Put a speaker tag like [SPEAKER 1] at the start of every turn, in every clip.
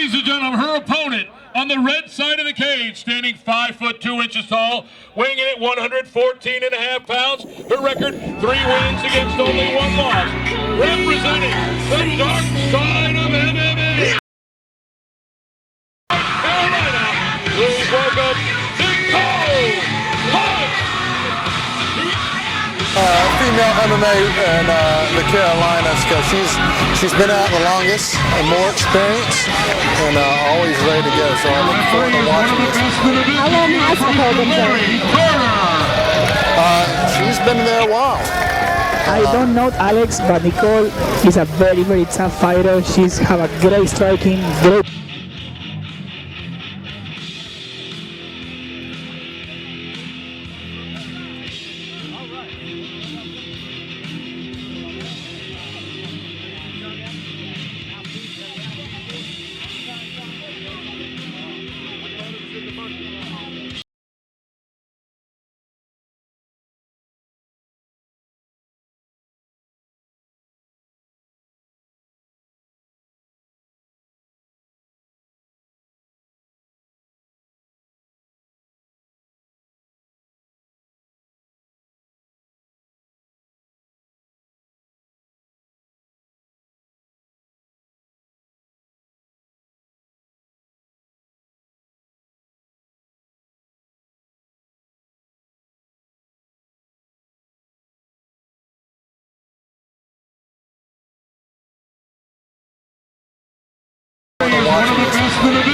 [SPEAKER 1] ladies and gentlemen, her opponent on the red side of the cage, standing 5 foot 2 inches tall, weighing in at 114.5 pounds. Her record, 3 wins against only 1 loss. Representing the dark side of MMA, Carolina, please welcome Nicole Hunt.
[SPEAKER 2] Female MMA in the Carolinas, because she's been out the longest and more experience, and always ready to go. So I look forward to watching this.
[SPEAKER 3] How long has Nicole been there?
[SPEAKER 2] She's been there a while.
[SPEAKER 4] I don't know Alex, but Nicole is a very, very tough fighter. She's have a great striking, great.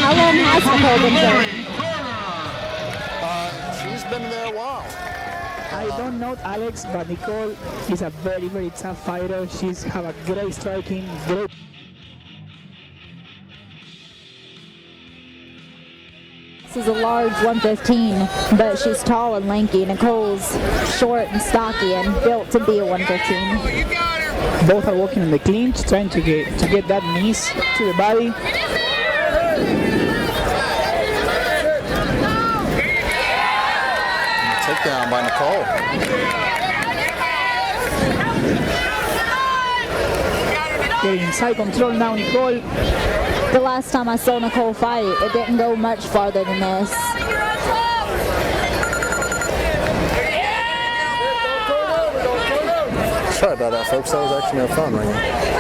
[SPEAKER 3] How long has Nicole been there?
[SPEAKER 2] She's been there a while.
[SPEAKER 4] I don't know Alex, but Nicole is a very, very tough fighter. She's have a great striking, great.
[SPEAKER 3] This is a large 115, but she's tall and lanky. Nicole's short and stocky and built to be a 115.
[SPEAKER 4] Both are working in the clinch, trying to get that knees to the body.
[SPEAKER 2] Takedown by Nicole.
[SPEAKER 4] Getting inside control now, Nicole.
[SPEAKER 3] The last time I saw Nicole fight, it didn't go much farther than this.
[SPEAKER 2] Sorry about that, folks. That was actually no fun right now.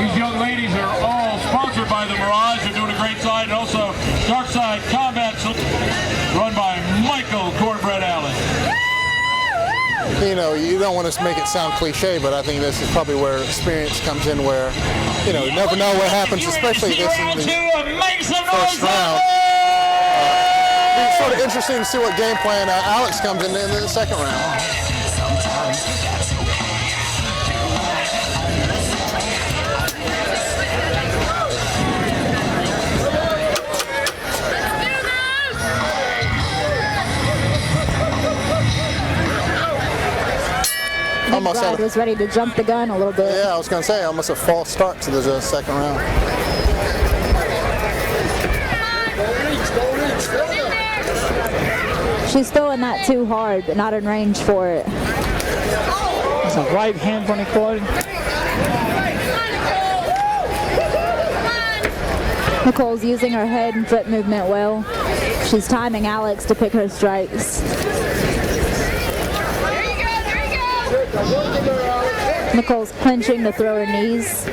[SPEAKER 1] These young ladies are all sponsored by the Mirage. They're doing a great side, and also Dark Side Combat, run by Michael Cornbread Allen.
[SPEAKER 2] You know, you don't want to make it sound cliche, but I think this is probably where experience comes in, where, you know, you never know what happens, especially this in the first round. It's sort of interesting to see what game plan Alex comes in the second round. Almost
[SPEAKER 3] McBride
[SPEAKER 2] had a,
[SPEAKER 3] was ready to jump the gun a little bit.
[SPEAKER 2] yeah, I was going to say, almost a false start to the second round.
[SPEAKER 3] She's throwing that too hard, but not in range for it.
[SPEAKER 4] It's a right hand for Nicole.
[SPEAKER 3] Nicole's using her head and foot movement well. She's timing Alex to pick her strikes. Nicole's clenching to throw her knees.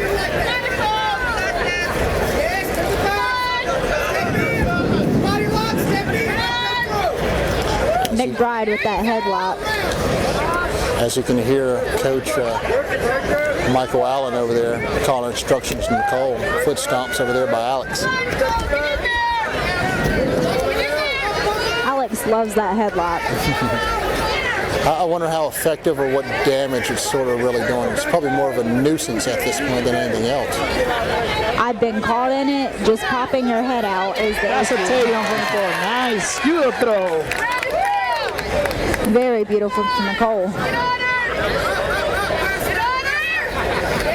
[SPEAKER 3] McBride with that headlock.
[SPEAKER 2] As you can hear, Coach Michael Allen over there calling instructions to Nicole. Foot stomps over there by Alex.
[SPEAKER 3] Alex loves that headlock.
[SPEAKER 2] I wonder how effective or what damage it's sort of really doing. It's probably more of a nuisance at this point than anything else.
[SPEAKER 3] I've been caught in it. Just popping your head out is the
[SPEAKER 4] That's a
[SPEAKER 3] issue.
[SPEAKER 4] takedown for Nicole. Nice judo throw.
[SPEAKER 3] Very beautiful from Nicole.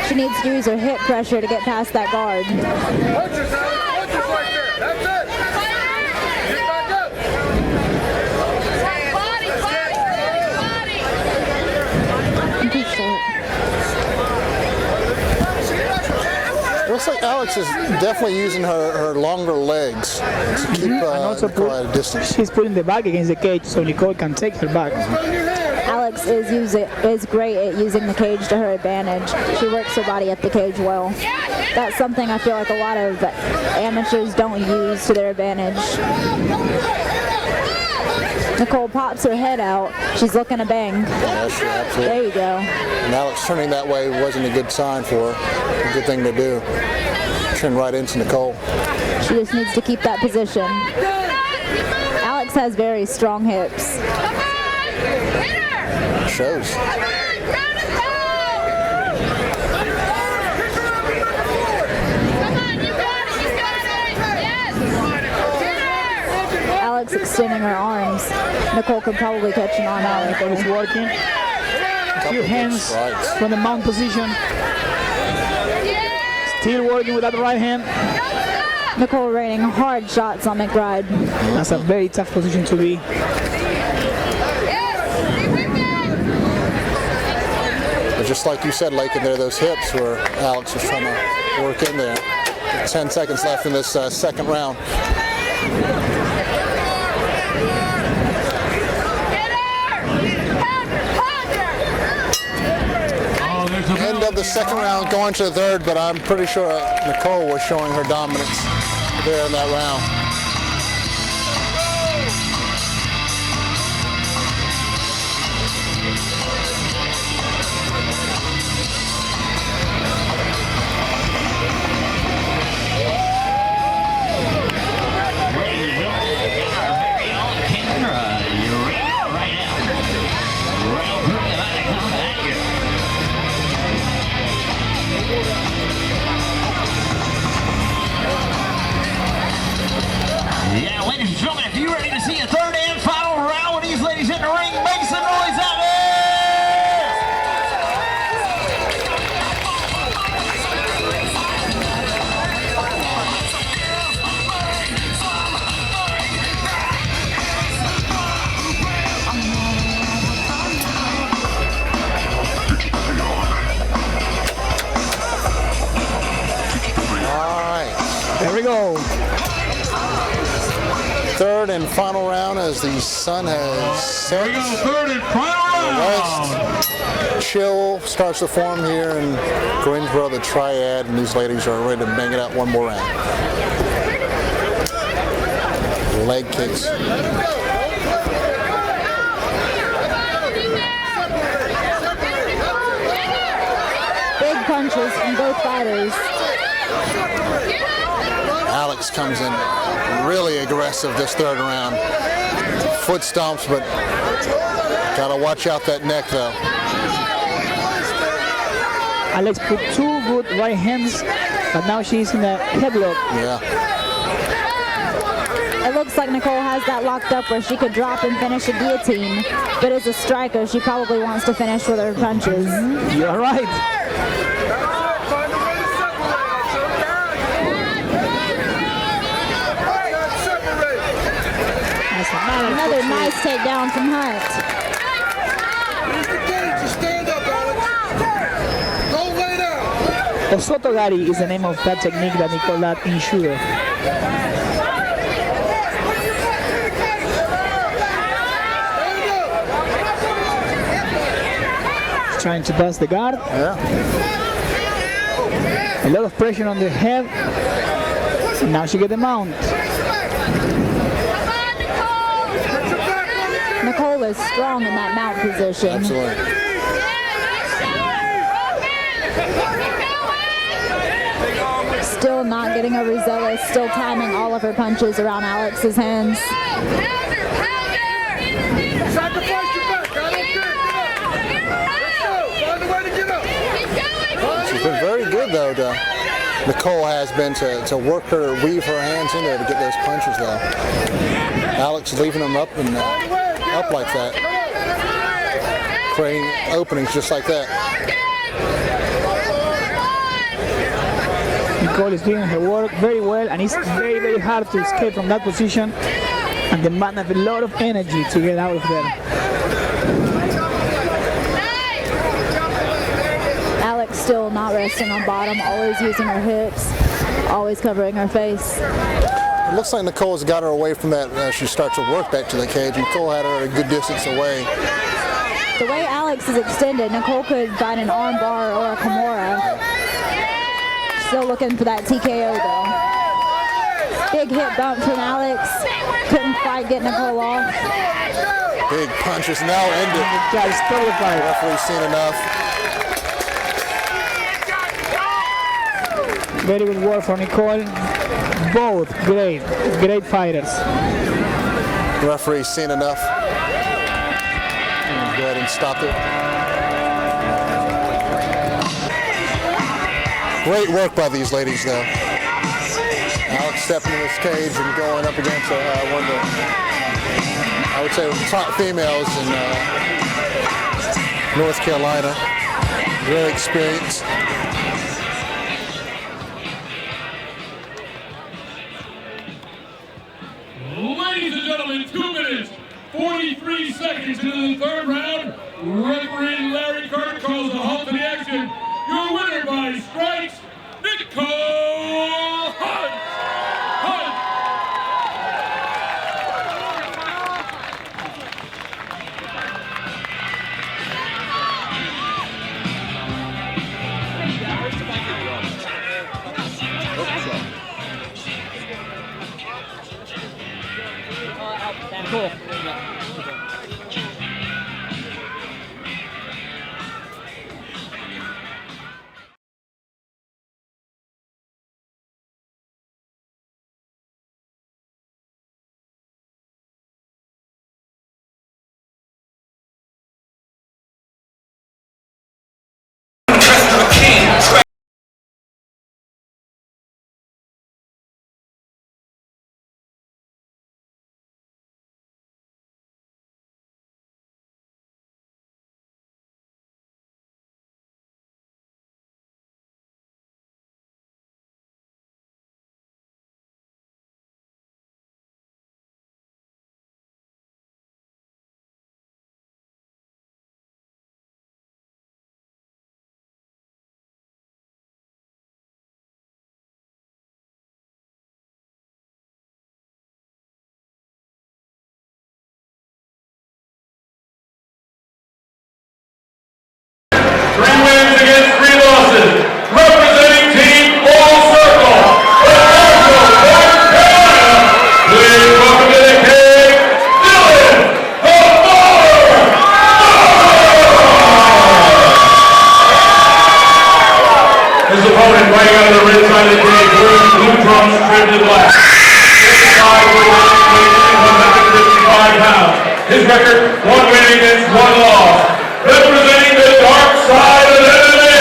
[SPEAKER 3] She needs to use her hip pressure to get past that guard.
[SPEAKER 2] It looks like Alex is definitely using her longer legs to keep Nicole at a distance.
[SPEAKER 4] She's putting the back against the cage so Nicole can take her back.
[SPEAKER 3] Alex is great at using the cage to her advantage. She works her body at the cage well. That's something I feel like a lot of amateurs don't use to their advantage. Nicole pops her head out. She's looking to bang.
[SPEAKER 2] Yeah, sure, absolutely.
[SPEAKER 3] There you go.
[SPEAKER 2] And Alex turning that way wasn't a good sign for her. A good thing to do. Turn right into Nicole.
[SPEAKER 3] She just needs to keep that position. Alex has very strong hips.
[SPEAKER 2] It shows.
[SPEAKER 3] Alex extending her arms. Nicole could probably catch an arm out.
[SPEAKER 4] Nicole is working. A few hands from the mount position. Still working with that right hand.
[SPEAKER 3] Nicole raining hard shots on McBride.
[SPEAKER 4] That's a very tough position to be.
[SPEAKER 2] But just like you said, Lakin, there, those hips where Alex was trying to work in there. 10 seconds left in this second round. End of the second round, going to the third, but I'm pretty sure Nicole was showing her dominance there in that round.
[SPEAKER 5] Yeah, ladies and gentlemen, if you're ready to see a third and final round with these ladies in the ring, make some noise out there!
[SPEAKER 2] All right.
[SPEAKER 4] There we go.
[SPEAKER 2] Third and final round as the sun has set.
[SPEAKER 1] Here we go, third and final round.
[SPEAKER 2] West chill starts to form here in Greensboro, the Triad, and these ladies are ready to bang it out one more round. Leg kicks.
[SPEAKER 3] Big punches from both fighters.
[SPEAKER 2] Alex comes in really aggressive this third round. Foot stomps, but gotta watch out that neck though.
[SPEAKER 4] Alex put two good right hands, but now she's in a headlock.
[SPEAKER 2] Yeah.
[SPEAKER 3] It looks like Nicole has that locked up where she could drop and finish a guillotine, but as a striker, she probably wants to finish with her punches.
[SPEAKER 4] You're right.
[SPEAKER 3] Another nice takedown from Hunt.
[SPEAKER 4] Osotogari is the name of that technique that Nicole had in Shooter. Trying to bust the guard.
[SPEAKER 2] Yeah.
[SPEAKER 4] A lot of pressure on the head. Now she get the mount.
[SPEAKER 3] Nicole is strong in that mount position.
[SPEAKER 2] Absolutely.
[SPEAKER 3] Still not getting overzealous, still timing all of her punches around Alex's hands.
[SPEAKER 2] She's been very good though. Nicole has been to work her, weave her hands in there to get those punches though. Alex leaving them up and up like that, creating openings just like that.
[SPEAKER 4] Nicole is doing her work very well, and it's very, very hard to escape from that position and demand a lot of energy to get out of there.
[SPEAKER 3] Alex still not resting on bottom, always using her hips, always covering her face.
[SPEAKER 2] It looks like Nicole's got her away from that as she starts to work back to the cage. Nicole had her a good distance away.
[SPEAKER 3] The way Alex is extended, Nicole could find an arm bar or a Kimura. Still looking for that TKO though. Big hip bump from Alex. Couldn't quite get Nicole off.
[SPEAKER 2] Big punches now ended.
[SPEAKER 4] Guys, totally fine.
[SPEAKER 2] Referee's seen enough.
[SPEAKER 4] Very good work for Nicole. Both great fighters.
[SPEAKER 2] Referee's seen enough. Go ahead and stop it. Great work by these ladies, though. Alex stepping in this cage and going up against one of the, I would say, top females in North Carolina. Very experienced.
[SPEAKER 1] Ladies and gentlemen, 2 minutes, 43 seconds into the third round. Referee Larry Carter calls a halt to the action. Your winner by strikes, Nicole Hunt.
[SPEAKER 4] Cool.
[SPEAKER 1] His record, 1 win against 1 loss. Representing the dark side of MMA.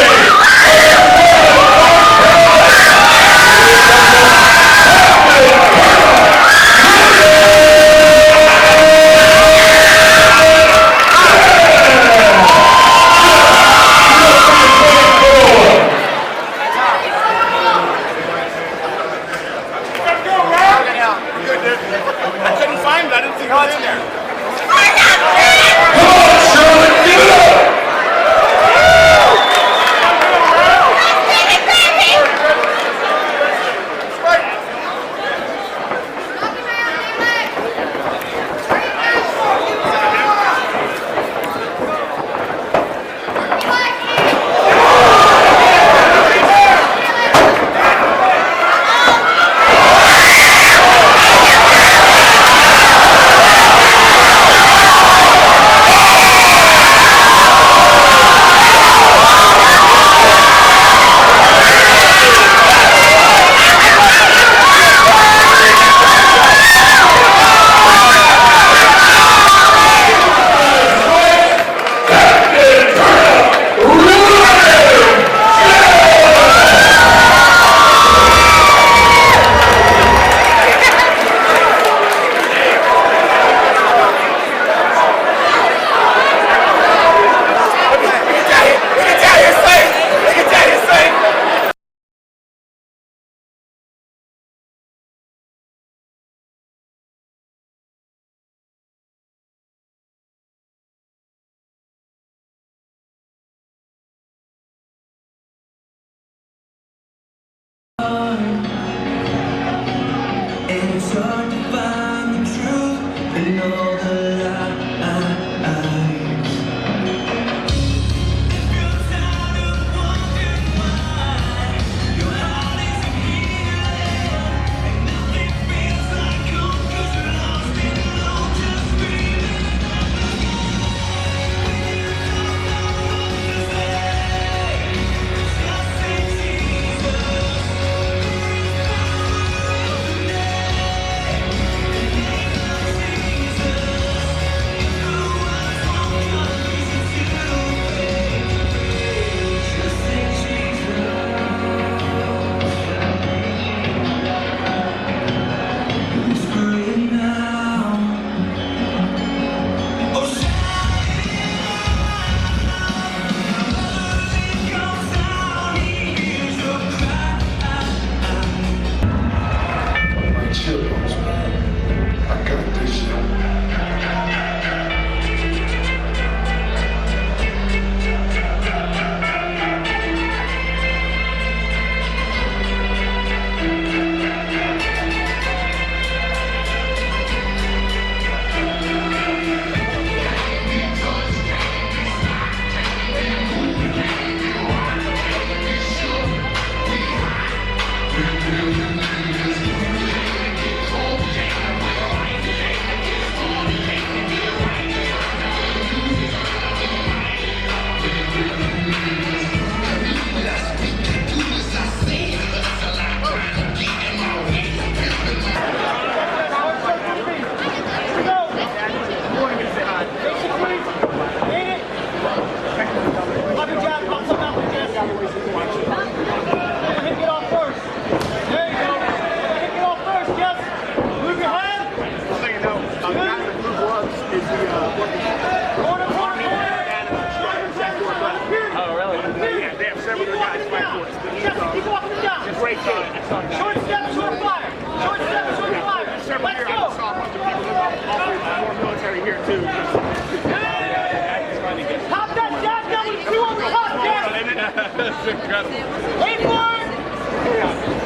[SPEAKER 5] Wait for it.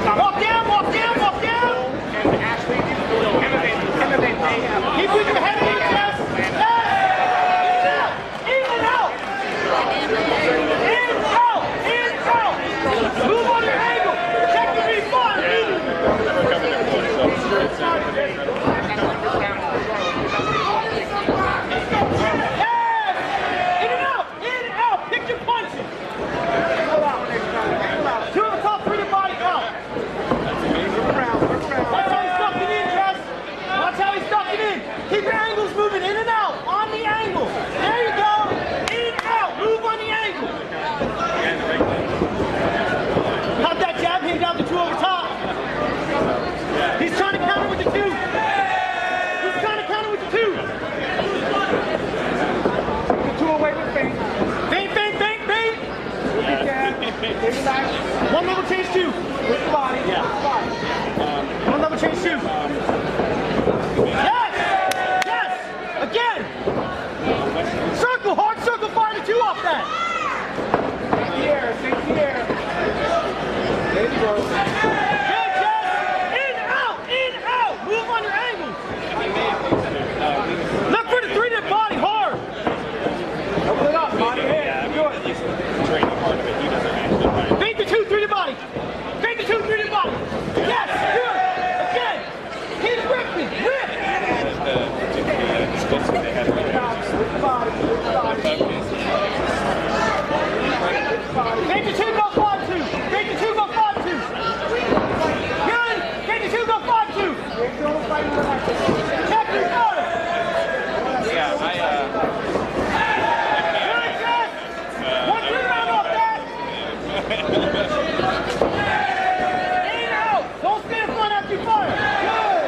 [SPEAKER 5] Walk down, walk down, walk down. Keep with your head in your chest. In and out. In and out. In and out. Move on your angle. Check the respawn. In and out. In and out. Pick your punches. Two of the top three to body out. Watch how he's stuck it in, Jess. Watch how he's stuck it in. Keep your angles moving in and out. On the angle. There you go. In and out. Move on the angle. How'd that jab hit down the two over top? He's trying to counter with the two. He's trying to counter with the two. The two away with feint. Feint, feint, feint, feint. One level change two. With the body. Yeah. One level change two. Yes! Yes! Again! Circle, hard circle, fire the two off that. Take the air, take the air. There you go. Good, Jess! In, out! Move on your angles. Look for the three to the body hard. Open it up, body, head. Do it. Fake the two, three to body. Fake the two, three to body. Yes, good. Again. Keep ripping, rip. Fake the two, go 5-2. Fake the two, go 5-2. Good. Fake the two, go 5-2. Check your order. Yeah, good, Jess. 1-2 round off that. In and out. Don't stay in front after you fire. Good.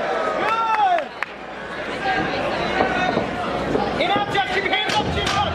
[SPEAKER 5] Good. In and out, Jess. Keep your hands up to your front.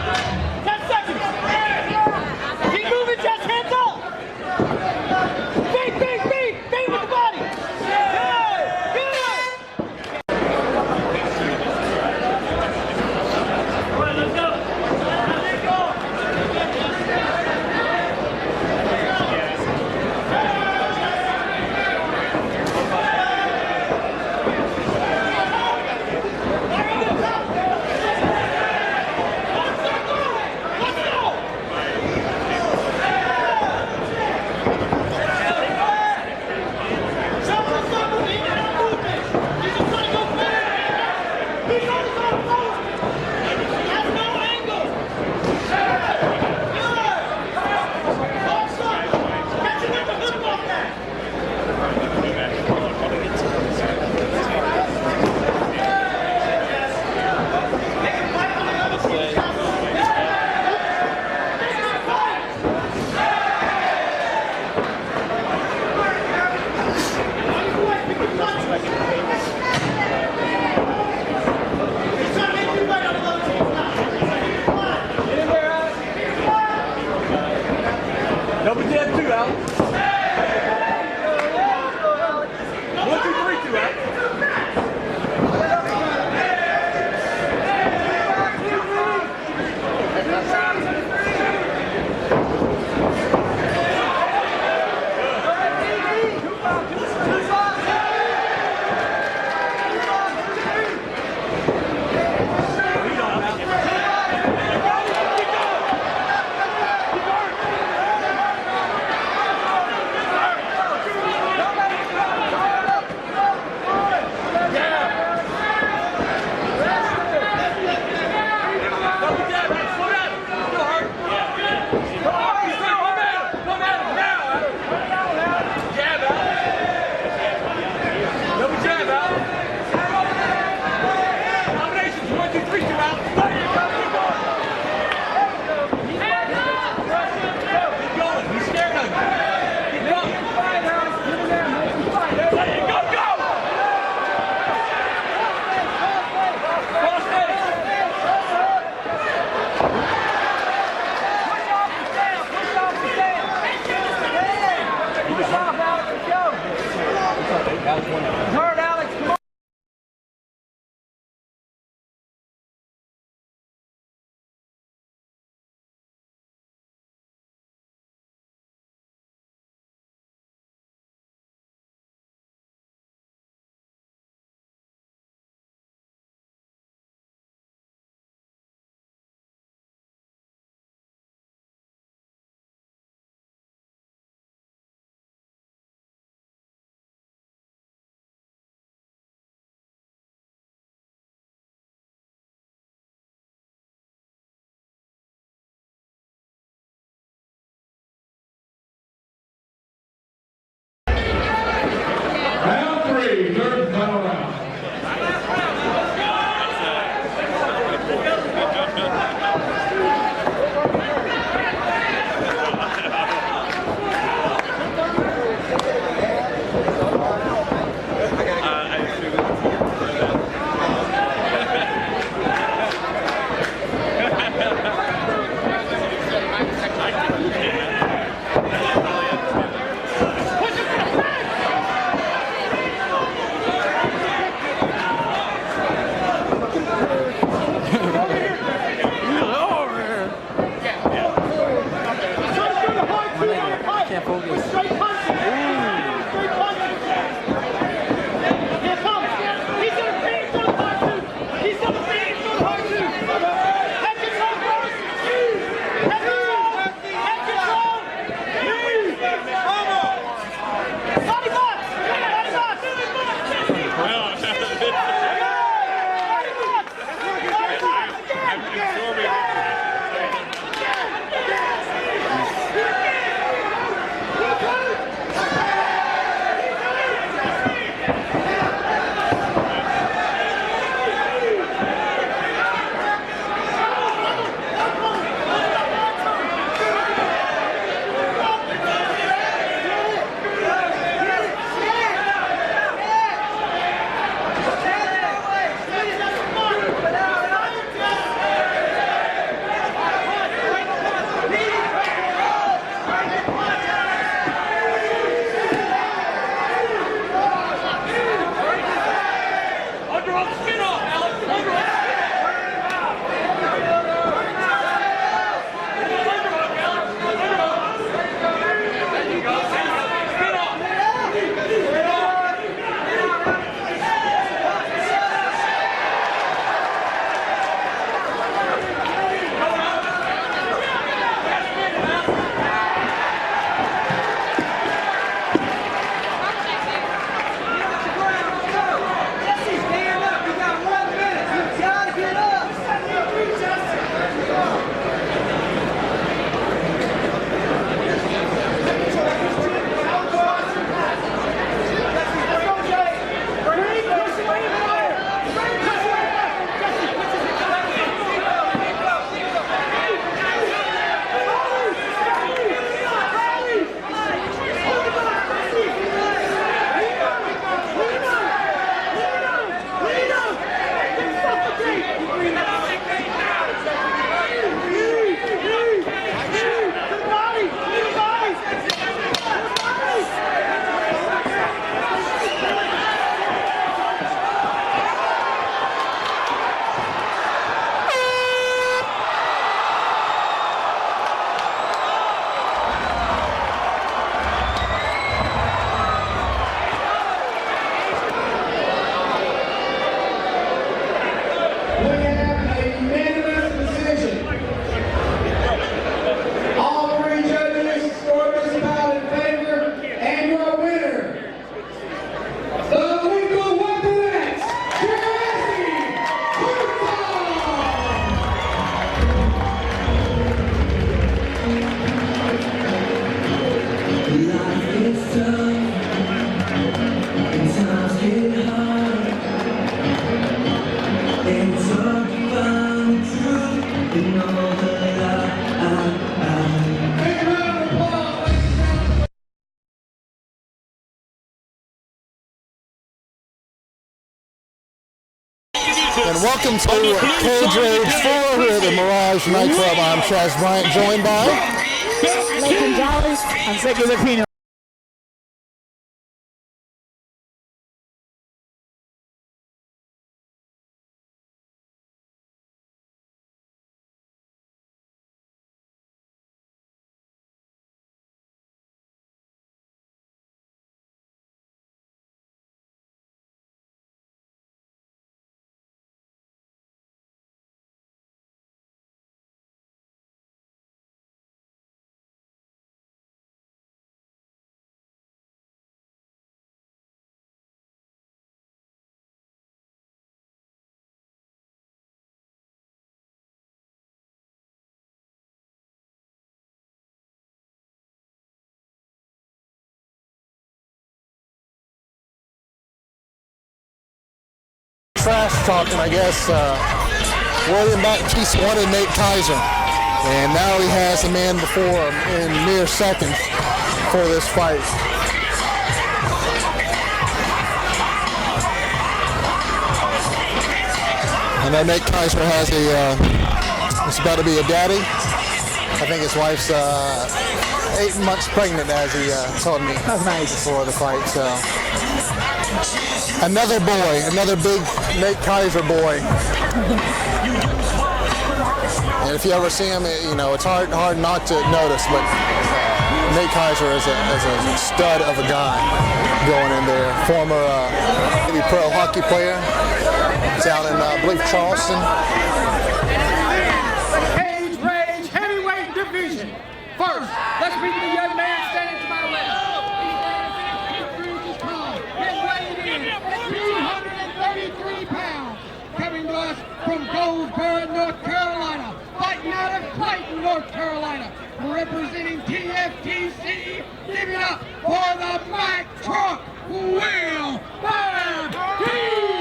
[SPEAKER 2] And welcome to Cage Rage 4 here at the Mirage Nightclub. I'm Chaz Bryant, joined by
[SPEAKER 3] Lake Gonzalez.
[SPEAKER 4] And Sergio Delfino.
[SPEAKER 2] trash talking, I guess. William Baptiste wanted Nate Kaiser, and now he has a man before him in mere seconds for this fight. I know Nate Kaiser has is about to be a daddy. I think his wife's 8 months pregnant, as he told me before the fight. So another boy, another big Nate Kaiser boy. And if you ever see him, you know, it's hard not to notice, but Nate Kaiser is a stud of a guy going in there. Former Navy pro hockey player. Down in, I believe, Charleston.
[SPEAKER 6] Cage Rage heavyweight division. First, let's meet the young man standing to my left. He's weighing in at 233 pounds. Coming to us from Goldsboro, North Carolina. Fighting out of Clayton, North Carolina. Representing TFTC. Give it up for the Mack Truck, Will Baptiste.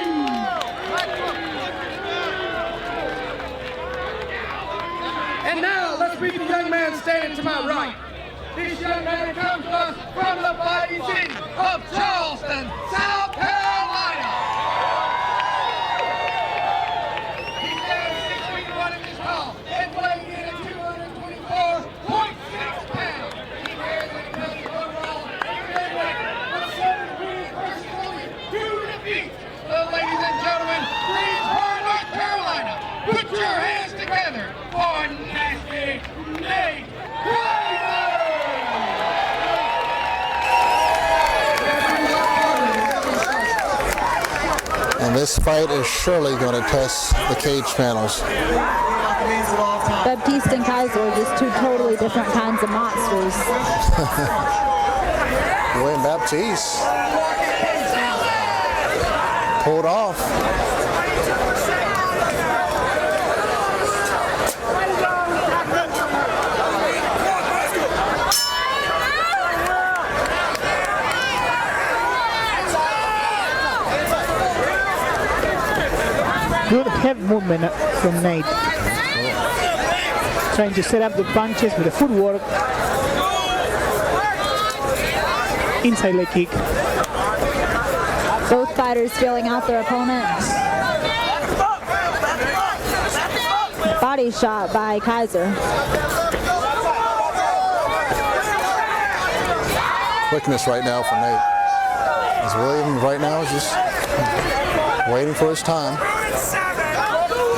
[SPEAKER 6] And now, let's meet the young man standing to my right. This young man comes to us from the fighting city of Charleston, South Carolina. He's down 6'1" inches tall and weighing in at 224.6 pounds. He wears a covered overall heavyweight with 7 wins versus only 2 defeats. So, ladies and gentlemen, Greensboro, North Carolina, put your hands together for Nasty Nate Kaiser!
[SPEAKER 2] And this fight is surely going to test the cage panels.
[SPEAKER 3] Baptiste and Kaiser are just two totally different kinds of monsters.
[SPEAKER 2] William Baptiste pulled off.
[SPEAKER 4] Good head movement from Nate. Trying to set up the punches with the footwork. Inside leg kick.
[SPEAKER 3] Both fighters feeling out their opponent. Body shot by Kaiser.
[SPEAKER 2] Quickness right now for Nate. As William right now is just waiting for his time.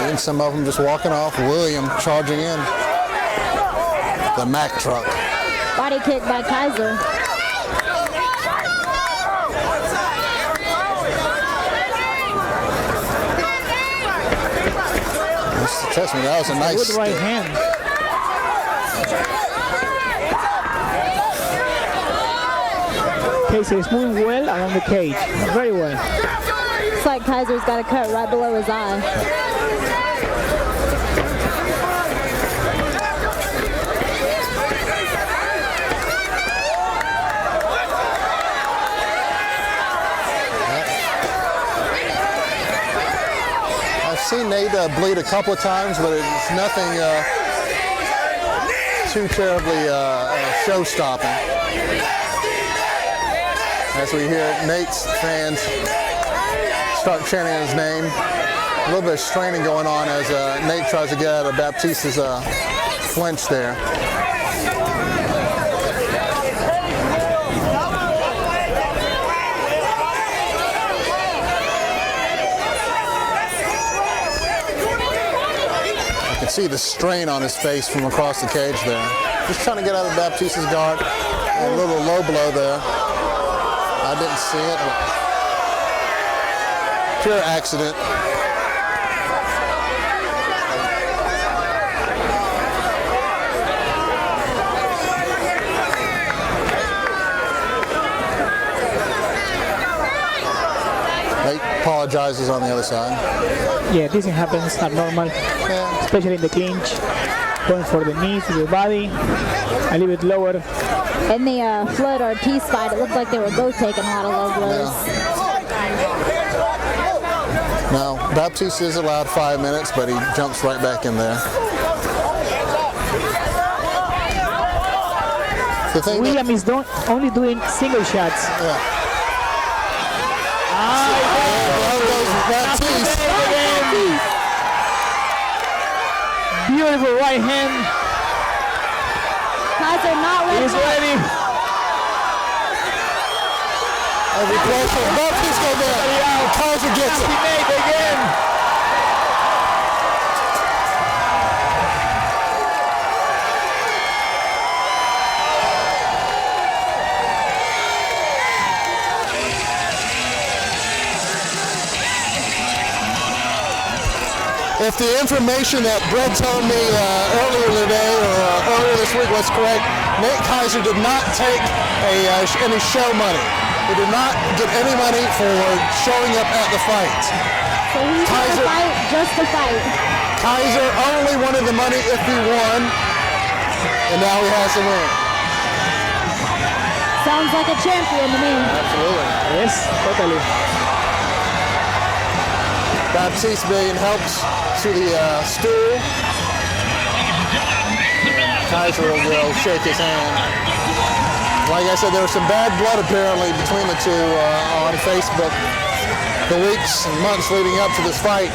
[SPEAKER 2] And some of them just walking off. William charging in. The Mack Truck.
[SPEAKER 3] Body kick by Kaiser.
[SPEAKER 2] Trust me, that was a nice
[SPEAKER 4] Good right
[SPEAKER 2] stick.
[SPEAKER 4] hand. Kaiser is moving well around the cage. Very well.
[SPEAKER 3] Looks like Kaiser's got a cut right below his eye.
[SPEAKER 2] I've seen Nate bleed a couple of times, but it's nothing too terribly show-stopping. As we hear Nate's fans start chanting his name, a little bit of straining going on as Nate tries to get out of Baptiste's flinch there. You can see the strain on his face from across the cage there. Just trying to get out of Baptiste's guard. A little low blow there. I didn't see it. Pure accident. Nate apologizes on the other side.
[SPEAKER 4] Yeah, this happens abnormal, especially in the clinch. Going for the knees to the body, a little bit lower.
[SPEAKER 3] In the Floyd Ortiz fight, it looked like they were both taking a lot of low blows.
[SPEAKER 2] Now, Baptiste is allowed 5 minutes, but he jumps right back in there. The thing
[SPEAKER 4] William is only doing single shots.
[SPEAKER 2] There goes Baptiste.
[SPEAKER 4] Beautiful right hand.
[SPEAKER 3] Kaiser not
[SPEAKER 4] He's ready.
[SPEAKER 2] Every closer. Baptiste goes down. Kaiser gets it.
[SPEAKER 4] Nate again.
[SPEAKER 2] If the information that Brett told me earlier today or earlier this week was correct, Nate Kaiser did not take any show money. He did not get any money for showing up at the fight.
[SPEAKER 3] So he's going to fight just to fight.
[SPEAKER 2] Kaiser only wanted the money if he won, and now he has to win.
[SPEAKER 3] Sounds like a champion to me.
[SPEAKER 2] Absolutely.
[SPEAKER 4] Yes, totally.
[SPEAKER 2] Baptiste being helped to the stool. Kaiser will shake his hand. Like I said, there was some bad blood apparently between the two on Facebook the weeks and months leading up to this fight.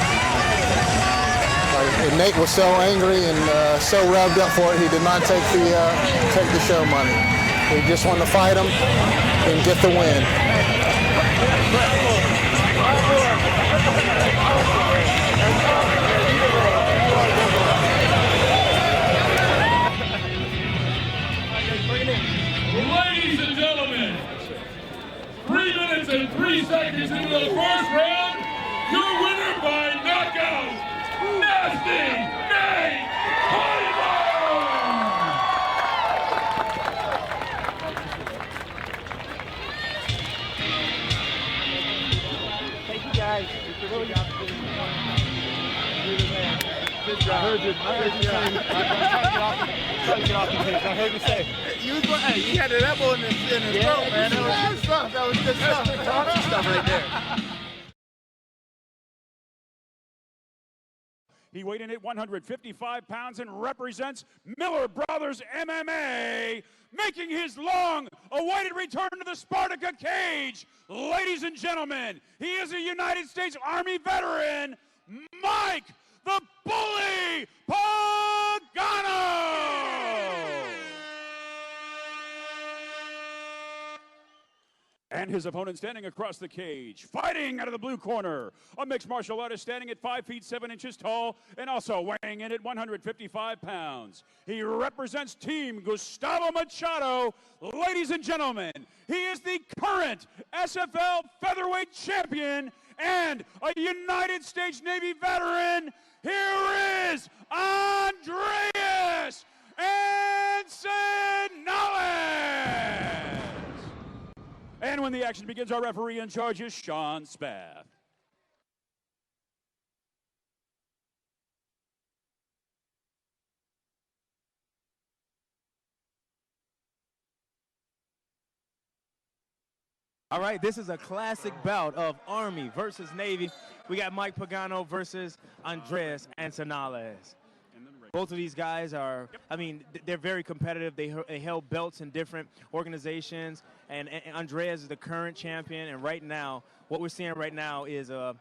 [SPEAKER 2] And Nate was so angry and so revved up for it, he did not take the show money. He just wanted to fight him and get the win.
[SPEAKER 1] Ladies and gentlemen, 3 minutes and 3 seconds into the first round, your winner by knockout, Nasty Nate Kaiser!
[SPEAKER 5] Thank you guys. Good job. Good job. I heard you. I'm trying to get off the cage. I heard you say. You had an elbow in his throat, man. That was good stuff. That was good stuff. That's stuff right there.
[SPEAKER 7] He weighed in at 155 pounds and represents Miller Brothers MMA, making his long-awaited return to the Spartacus cage. Ladies and gentlemen, he is a United States Army veteran, Mike the Bully Pagano! And his opponent standing across the cage, fighting out of the blue corner, a mixed martial artist standing at 5 feet 7 inches tall and also weighing in at 155 pounds. He represents Team Gustavo Machado. Ladies and gentlemen, he is the current SFL featherweight champion and a United States Navy veteran. Here is Andreas Ensenales. And when the action begins, our referee in charge is Sean Spath.
[SPEAKER 8] All right, this is a classic bout of Army versus Navy. We got Mike Pagano versus Andreas Antonales. Both of these guys are, I mean, they're very competitive. They held belts in different organizations, and Andreas is the current champion. And right now, what we're seeing right now is a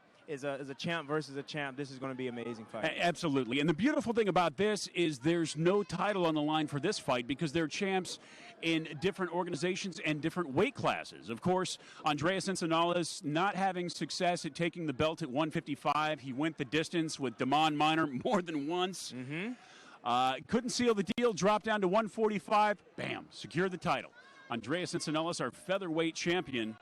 [SPEAKER 8] champ versus a champ. This is going to be an amazing fight.
[SPEAKER 7] Absolutely. And the beautiful thing about this is there's no title on the line for this fight because they're champs in different organizations and different weight classes. Of course, Andreas Antonales not having success at taking the belt at 155. He went the distance with Damon Minor more than once. Couldn't seal the deal, dropped down to 145. Bam, secured the title. Andreas Antonales, our featherweight champion,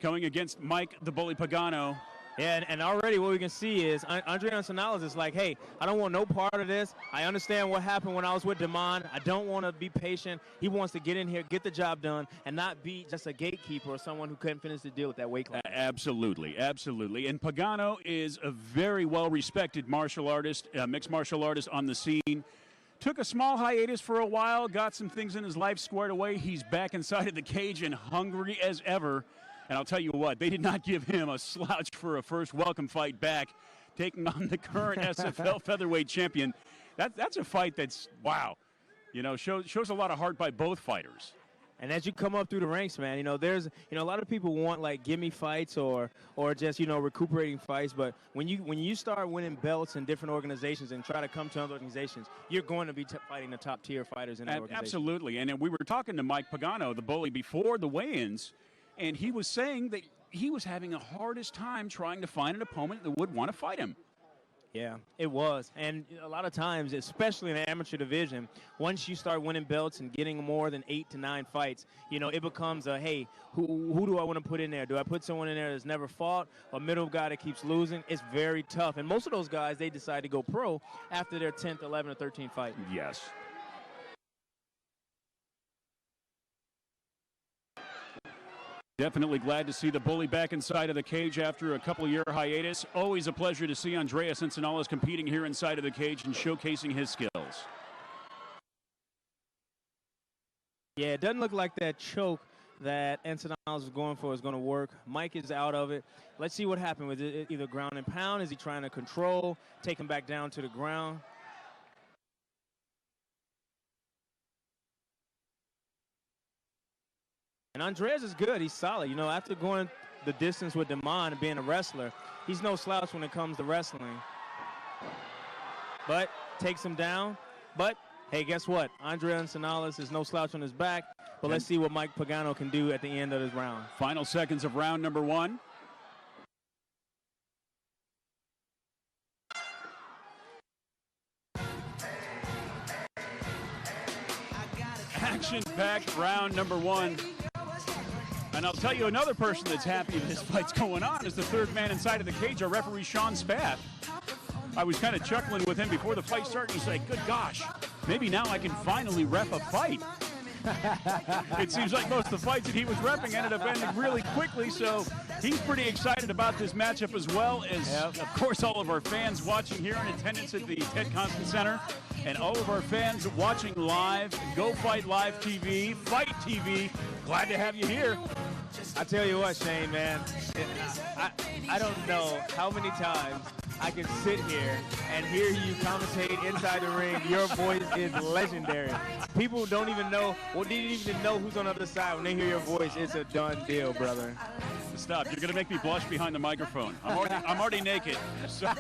[SPEAKER 7] coming against Mike the Bully Pagano.
[SPEAKER 8] Yeah, and already what we can see is Andre Antonales is like, hey, I don't want no part of this. I understand what happened when I was with Damon. I don't want to be patient. He wants to get in here, get the job done, and not be just a gatekeeper or someone who couldn't finish the deal with that weight class.
[SPEAKER 7] Absolutely, absolutely. And Pagano is a very well-respected martial artist, mixed martial artist on the scene. Took a small hiatus for a while, got some things in his life squared away. He's back inside of the cage and hungry as ever. And I'll tell you what, they did not give him a slouch for a first welcome fight back, taking on the current SFL featherweight champion. That's a fight that's, wow, you know, shows a lot of heart by both fighters.
[SPEAKER 8] And as you come up through the ranks, man, you know, there's, you know, a lot of people want like gimme fights or just, you know, recuperating fights. But when you start winning belts in different organizations and try to come to other organizations, you're going to be fighting the top tier fighters in that organization.
[SPEAKER 7] Absolutely. And we were talking to Mike Pagano, the bully, before the weigh-ins, and he was saying that he was having the hardest time trying to find an opponent that would want to fight him.
[SPEAKER 8] Yeah, it was. And a lot of times, especially in the amateur division, once you start winning belts and getting more than 8 to 9 fights, you know, it becomes a, hey, who do I want to put in there? Do I put someone in there that's never fought, a middle guy that keeps losing? It's very tough. And most of those guys, they decide to go pro after their 10th, 11th, or 13th fight.
[SPEAKER 7] Yes. Definitely glad to see the bully back inside of the cage after a couple-year hiatus. Always a pleasure to see Andreas Antonales competing here inside of the cage and showcasing his skills.
[SPEAKER 8] Yeah, it doesn't look like that choke that Antonales was going for is going to work. Mike is out of it. Let's see what happened with it. Either ground and pound. Is he trying to control, take him back down to the ground? And Andreas is good. He's solid. You know, after going the distance with Damon and being a wrestler, he's no slouch when it comes to wrestling. But takes him down. But, hey, guess what? Andreas Antonales is no slouch on his back. But let's see what Mike Pagano can do at the end of this round.
[SPEAKER 7] Final seconds of round number 1. Action-packed round number 1. And I'll tell you another person that's happy this fight's going on is the third man inside of the cage, our referee Sean Spath. I was kind of chuckling with him before the fight started. He's like, good gosh, maybe now I can finally ref a fight. It seems like most of the fights that he was reffing ended up ending really quickly, so he's pretty excited about this matchup as well as, of course, all of our fans watching here in attendance at the Ted Constant Center and all of our fans watching live, Go Fight Live TV, Fight TV. Glad to have you here.
[SPEAKER 8] I tell you what, Shane, man, I don't know how many times I can sit here and hear you commentate inside the ring. Your voice is legendary. People don't even know, or didn't even know who's on the other side. When they hear your voice, it's a done deal, brother.
[SPEAKER 7] Stop. You're going to make me blush behind the microphone. I'm already naked. So.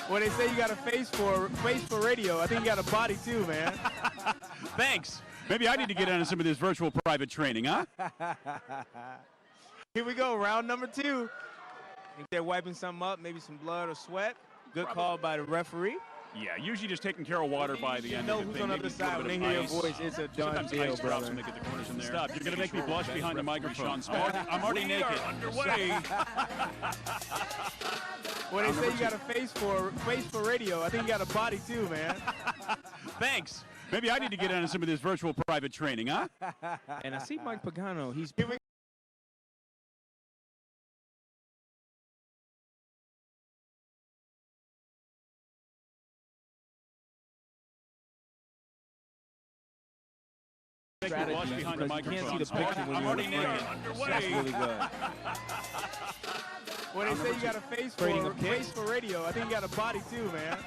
[SPEAKER 8] Well, they say you got a face for radio. I think you got a body too, man.
[SPEAKER 7] Thanks. Maybe I need to get into some of this virtual private training, huh?
[SPEAKER 8] Here we go, round number 2. Think they're wiping something up, maybe some blood or sweat. Good call by the referee.
[SPEAKER 7] Yeah, usually just taking care of water by the end of the
[SPEAKER 8] who's
[SPEAKER 7] thing.
[SPEAKER 8] on the other side. When they hear your voice, it's a done deal, brother.
[SPEAKER 7] Get the corners in there. Stop. You're going to make me blush behind the microphone. I'm already naked. Underway.
[SPEAKER 8] Well, they say you got a face for radio. I think you got a body too, man.
[SPEAKER 7] Thanks. Maybe I need to get into some of this virtual private training, huh?
[SPEAKER 8] And I see Mike Pagano. He's
[SPEAKER 7] Strategy behind the
[SPEAKER 8] because you can't see
[SPEAKER 7] microphone.
[SPEAKER 8] the picture when
[SPEAKER 7] I'm
[SPEAKER 8] you're
[SPEAKER 7] already
[SPEAKER 8] in the frame.
[SPEAKER 7] naked. Underway.
[SPEAKER 8] That's really good. Well, they say you got a face for radio. I think you got a body too, man.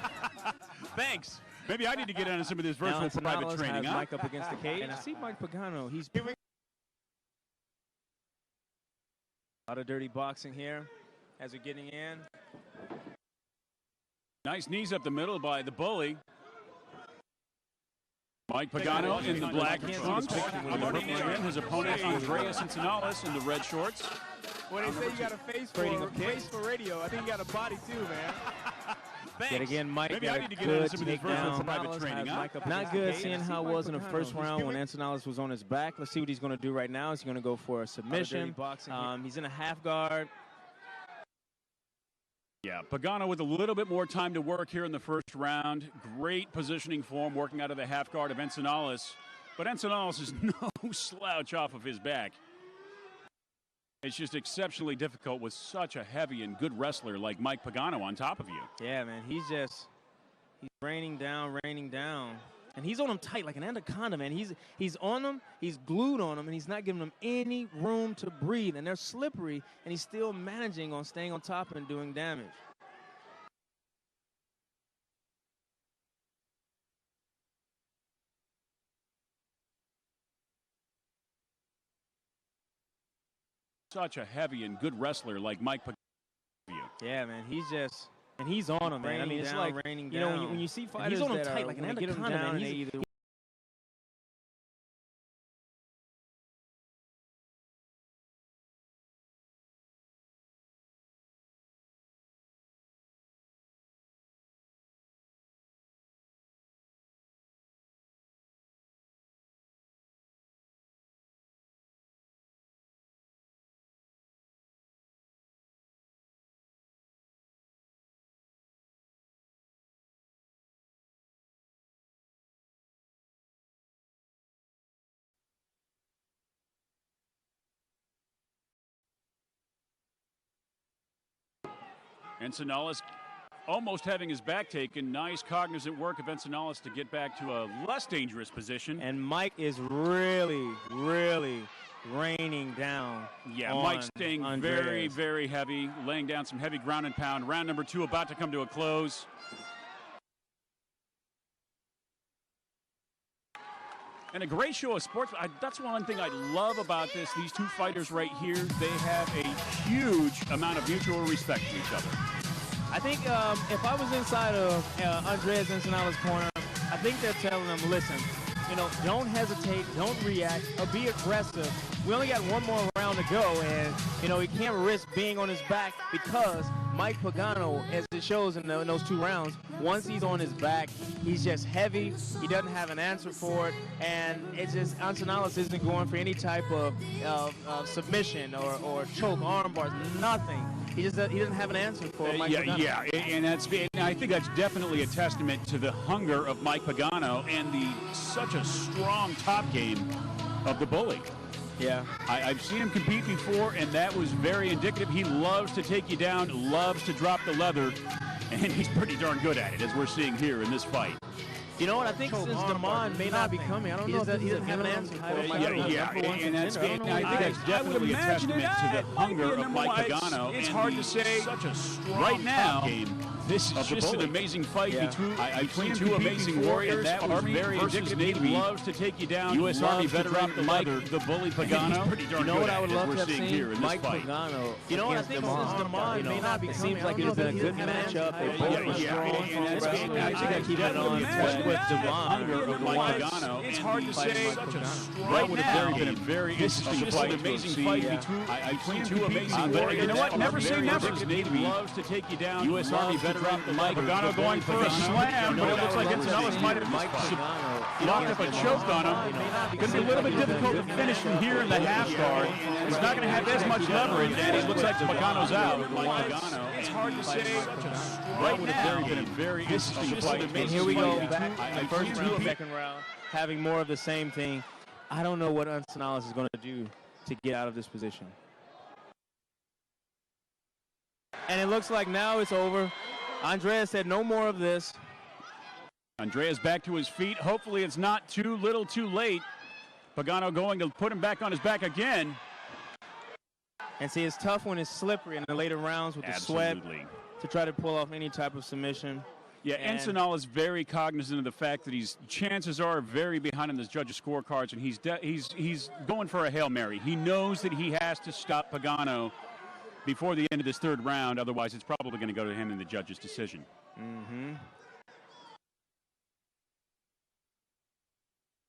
[SPEAKER 7] Thanks. Maybe I need to get into some of this virtual private training, huh?
[SPEAKER 8] Mike up against the cage. And I see Mike Pagano. He's giving a lot of dirty boxing here as we're getting in.
[SPEAKER 7] Nice knees up the middle by the bully. Mike Pagano in the black trunks. His opponent Andreas Ensenales in the red shorts.
[SPEAKER 8] Well, they say you got a face for radio. I think you got a body too, man.
[SPEAKER 7] Thanks.
[SPEAKER 8] Yet again, Mike
[SPEAKER 7] Maybe
[SPEAKER 8] got
[SPEAKER 7] I
[SPEAKER 8] a
[SPEAKER 7] need to get into
[SPEAKER 8] good
[SPEAKER 7] some of this virtual
[SPEAKER 8] takedown.
[SPEAKER 7] private training, huh?
[SPEAKER 8] Not good seeing how it was in the first round when Ensenales was on his back. Let's see what he's going to do right now. He's going to go for a submission. He's in a half guard.
[SPEAKER 7] Yeah, Pagano with a little bit more time to work here in the first round. Great positioning for him, working out of the half guard of Ensenales. But Ensenales is no slouch off of his back. It's just exceptionally difficult with such a heavy and good wrestler like Mike Pagano on top of you.
[SPEAKER 8] Yeah, man, he's raining down. And he's on him tight like an anaconda, man. He's on him, he's glued on him, and he's not giving them any room to breathe. And they're slippery, and he's still managing on staying on top and doing damage.
[SPEAKER 7] Such a heavy and good wrestler like Mike Pagano.
[SPEAKER 8] Yeah, man, he's on him, man. I mean, it's like,
[SPEAKER 4] raining
[SPEAKER 8] you know,
[SPEAKER 4] down.
[SPEAKER 8] when you see fighters
[SPEAKER 4] he's on him
[SPEAKER 8] that
[SPEAKER 4] tight
[SPEAKER 8] are,
[SPEAKER 4] like an
[SPEAKER 8] when they get him
[SPEAKER 4] anaconda,
[SPEAKER 8] down,
[SPEAKER 4] man.
[SPEAKER 8] and they either
[SPEAKER 7] Ensenales almost having his back taken. Nice cognizant work of Ensenales to get back to a less dangerous position.
[SPEAKER 8] And Mike is really, really raining down.
[SPEAKER 7] Yeah, Mike staying very, very heavy, laying down some heavy ground and pound. Round number 2 about to come to a close. And a great show of sports. That's one thing I love about this. These two fighters right here, they have a huge amount of mutual respect for each other.
[SPEAKER 8] I think if I was inside of Andreas Ensenales' corner, I think they're telling him, listen, you know, don't hesitate, don't react, or be aggressive. We only got one more round to go, and, you know, he can't risk being on his back because Mike Pagano, as it shows in those 2 rounds, once he's on his back, he's just heavy. He doesn't have an answer for it, and it's just Ensenales isn't going for any type of submission or choke, arm bars, nothing. He doesn't have an answer for Mike Pagano.
[SPEAKER 7] Yeah, and I think that's definitely a testament to the hunger of Mike Pagano and such a strong top game of the bully.
[SPEAKER 8] Yeah.
[SPEAKER 7] I've seen him compete before, and that was very indicative. He loves to take you down, loves to drop the leather, and he's pretty darn good at it, as we're seeing here in this fight.
[SPEAKER 8] You know what? I think since Damon may not be coming, I don't know if he doesn't have an answer for it.
[SPEAKER 7] I think that's definitely a testament to the hunger of Mike Pagano.
[SPEAKER 1] It's hard to say.
[SPEAKER 7] Such a strong
[SPEAKER 1] Right now,
[SPEAKER 7] this is just an amazing fight between two amazing warriors. That was very indicative. He loves to take you down. U.S. Army veteran the bully Pagano.
[SPEAKER 8] You know what I would love to have seen? Mike Pagano. You know what? I think since Damon may not be coming, it seems like it's been a good matchup. They both are strong. I think I keep it on with Damon.
[SPEAKER 7] It's hard to say. Right now, been a very interesting fight. Amazing fight between two amazing warriors. You know what? Never say never. Navy loves to take you down. U.S. Army veteran Pagano going for a slam, but it looks like Ensenales might have locked up a choke on him. Going to be a little bit difficult to finish from here in the half guard. He's not going to have as much leverage, and it looks like Pagano's out. It's hard to say. Right now, been a very interesting fight.
[SPEAKER 8] And here we go back. First round, second round, having more of the same thing. I don't know what Ensenales is going to do to get out of this position. And it looks like now it's over. Andreas said no more of this.
[SPEAKER 7] Andreas back to his feet. Hopefully it's not too little too late. Pagano going to put him back on his back again.
[SPEAKER 8] And see, it's tough when it's slippery in the later rounds with the sweat to try to pull off any type of submission.
[SPEAKER 7] Yeah, Ensenal is very cognizant of the fact that chances are very behind on the judges' scorecards, and he's going for a Hail Mary. He knows that he has to stop Pagano before the end of this third round, otherwise it's probably going to go to him in the judge's decision.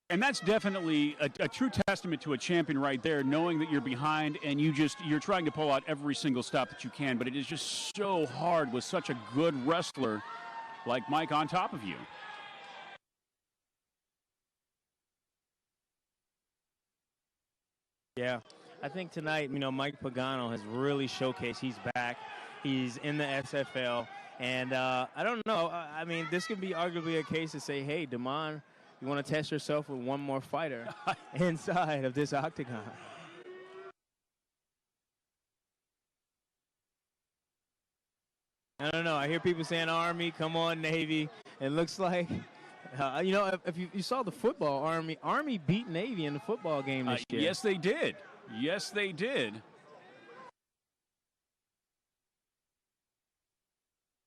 [SPEAKER 7] And that's definitely a true testament to a champion right there, knowing that you're behind and you're trying to pull out every single stop that you can, but it is just so hard with such a good wrestler like Mike on top of you.
[SPEAKER 8] Yeah, I think tonight, Mike Pagano has really showcased he's back. He's in the SFL. And I don't know. I mean, this could be arguably a case to say, hey, Damon, you want to test yourself with one more fighter inside of this octagon. I don't know. I hear people saying Army, come on, Navy. It looks like, if you saw the football, Army beat Navy in the football game this year.
[SPEAKER 7] Yes, they did. Yes, they did.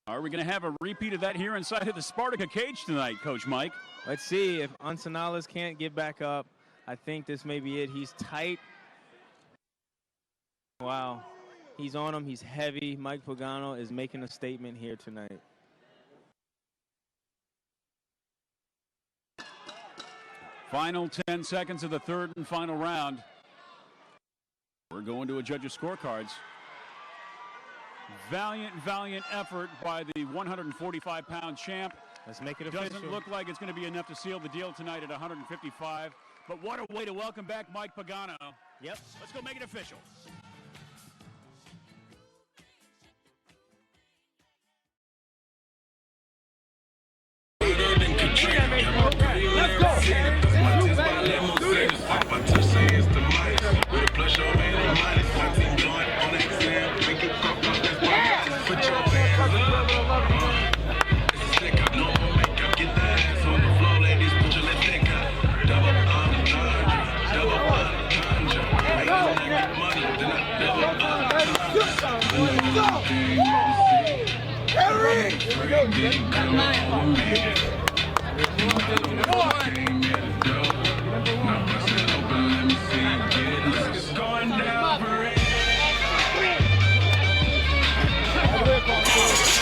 [SPEAKER 7] Are we going to have a repeat of that here inside of the Spartica cage tonight, Coach Mike?
[SPEAKER 8] Let's see. If Ensenales can't get back up, I think this may be it. He's tight. Wow. He's on him. He's heavy. Mike Pagano is making a statement here tonight.
[SPEAKER 7] Final 10 seconds of the third and final round. We're going to a judge's scorecards. Valiant effort by the 145-pound champ.
[SPEAKER 8] Let's make it official.
[SPEAKER 7] Doesn't look like it's going to be enough to seal the deal tonight at 155. But what a way to welcome back Mike Pagano.
[SPEAKER 8] Yep.
[SPEAKER 7] Let's go make it official.
[SPEAKER 6] Let's go.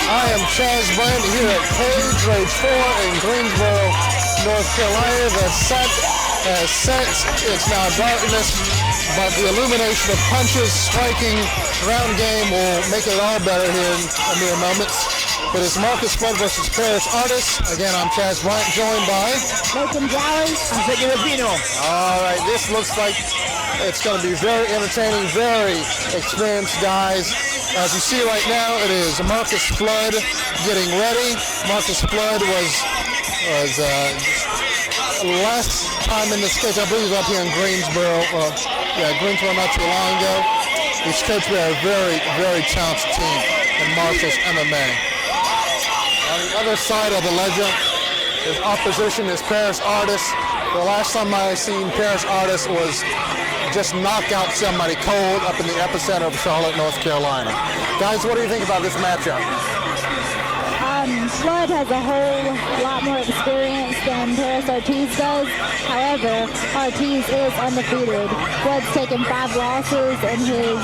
[SPEAKER 2] I am Chaz Bryant here at Cage Rage 4 in Greensboro, North Carolina. The sun has set. It's now darkness, but the illumination of punches, striking, ground game will make it all better here in a mere moments. But it's Marcus Flood versus Paris Artis. Again, I'm Chaz Bryant, joined by
[SPEAKER 3] Nathan Jowers.
[SPEAKER 2] I'm Ziggy Rufino. All right, this looks like it's going to be very entertaining, very experienced guys. As you see right now, it is Marcus Flood getting ready. Marcus Flood was last time in this case, I believe, up here in Greensboro. Greensboro not too long ago. He's coached by a very, very talented team in Marcus MMA. On the other side of the ledger, his opposition is Paris Artis. The last time I seen Paris Artis was just knock out somebody cold up in the epicenter of Charlotte, North Carolina. Guys, what do you think about this matchup?
[SPEAKER 3] Flood has a whole lot more experience than Paris Ortiz does. However, Ortiz is undefeated. Flood's taken 5 losses in his